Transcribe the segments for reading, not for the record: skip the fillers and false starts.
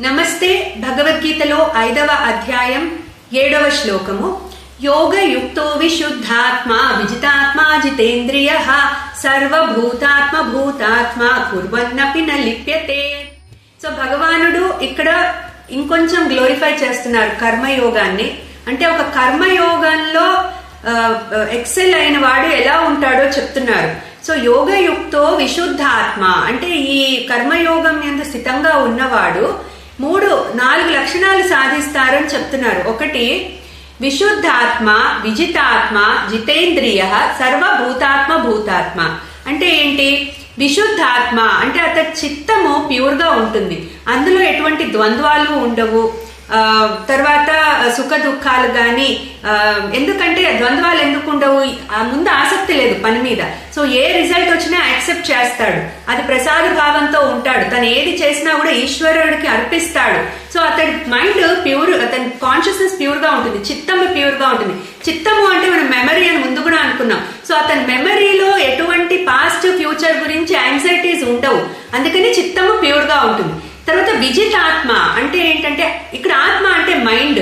నమస్తే. భగవద్గీతలో 5వ అధ్యాయం 7వ శ్లోకము. యోగయుక్తో విశుద్ధాత్మా విజితాత్మా జితేంద్రియః సర్వభూతాత్మ భూతాత్మ కుర్వన్నపి న లిప్యతే. సో భగవానుడు ఇక్కడ ఇంకొంచెం గ్లోరిఫై చేస్తున్నారు కర్మయోగాన్ని. అంటే ఒక కర్మయోగంలో ఎక్సెల్ అయిన వాడు ఎలా ఉంటాడో చెప్తున్నారు. సో యోగయుక్తో విశుద్ధాత్మ అంటే ఈ కర్మయోగం యందు స్థితంగా ఉన్నవాడు 4 లక్షణాలు సాధిస్తారని చెప్తున్నారు. ఒకటి, విశుద్ధాత్మ విజితాత్మ జితేంద్రియ సర్వభూతాత్మ భూతాత్మ. అంటే ఏంటి? విశుద్ధాత్మ అంటే అతడి చిత్తము ప్యూర్ గా ఉంటుంది, అందులో ఎటువంటి ద్వంద్వాలు ఉండవు. తర్వాత సుఖ దుఃఖాలు గాని, ఎందుకంటే ద్వంద్వాలు ఎందుకు ఉండవు? ముందు ఆసక్తి లేదు పని మీద. సో ఏ రిజల్ట్ వచ్చినా యాక్సెప్ట్ చేస్తాడు, అది ప్రసాద భావంతో ఉంటాడు. తను ఏది చేసినా కూడా ఈశ్వరుడికి అర్పిస్తాడు. సో అతడి మైండ్ ప్యూర్, అతని కాన్షియస్నెస్ ప్యూర్ గా ఉంటుంది, చిత్తము ప్యూర్ గా ఉంటుంది. చిత్తము అంటే మనం మెమరీ అని ముందు కూడా అనుకున్నాం. సో అతని మెమరీలో ఎటువంటి పాస్ట్ ఫ్యూచర్ గురించి యాంగ్జైటీస్ ఉండవు, అందుకని చిత్తము ప్యూర్ గా ఉంటుంది. తర్వాత విజితాత్మ అంటే ఏంటంటే, ఇక్కడ ఆత్మ అంటే మైండ్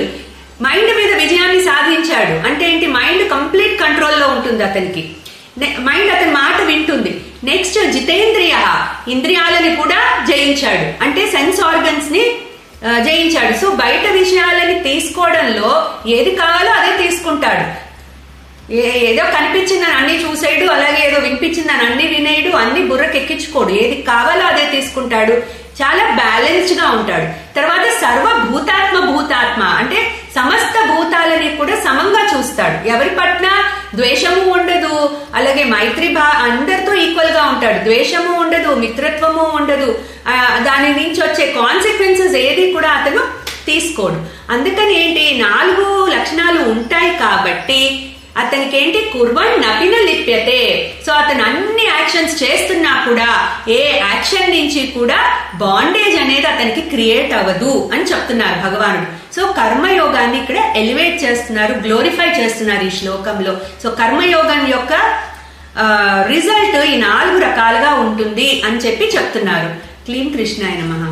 మీద విజయాన్ని సాధించాడు. అంటే ఏంటి? మైండ్ కంప్లీట్ కంట్రోల్లో ఉంటుంది అతనికి. మైండ్ అతని మాట వింటుంది. నెక్స్ట్ జితేంద్రియ, ఇంద్రియాలని కూడా జయించాడు, అంటే సెన్స్ ఆర్గన్స్ ని జయించాడు. సో బయట విషయాలని తీసుకోవడంలో ఏది కావాలో అదే తీసుకుంటాడు. ఏదో కనిపించిందని అన్ని చూసేయడు, అలాగే ఏదో వినిపించిందని అన్ని వినేయడు, అన్ని బుర్రకెక్కించుకోడు. ఏది కావాలో అదే తీసుకుంటాడు, చాలా బ్యాలెన్స్డ్ గా ఉంటాడు. తర్వాత సర్వభూతాత్మ భూతాత్మ అంటే సమస్త భూతాలని కూడా సమంగా చూస్తాడు. ఎవరి పట్ల ద్వేషము ఉండదు, అలాగే మైత్రి అందరితో ఈక్వల్ గా ఉంటాడు. ద్వేషము ఉండదు, మిత్రత్వము ఉండదు. దాని నుంచి వచ్చే కాన్సిక్వెన్సెస్ ఏది కూడా అతను తీసుకోడు. అందుకని ఏంటి? 4 లక్షణాలు ఉంటాయి కాబట్టి అతనికి ఏంటి? కుర్వన్ నపిన లిప్యతే. సో అతను అన్ని యాక్షన్స్ చేస్తున్నా కూడా ఏ యాక్షన్ నుంచి కూడా బాండేజ్ అనేది అతనికి క్రియేట్ అవ్వదు అని చెప్తున్నారు భగవానుడు. సో కర్మయోగాన్ని ఇక్కడ ఎలివేట్ చేస్తున్నారు, గ్లోరిఫై చేస్తున్నారు ఈ శ్లోకంలో. సో కర్మయోగం యొక్క రిజల్ట్ ఈ 4 రకాలుగా ఉంటుంది అని చెప్పి చెప్తున్నారు. క్లీం కృష్ణాయ నమః.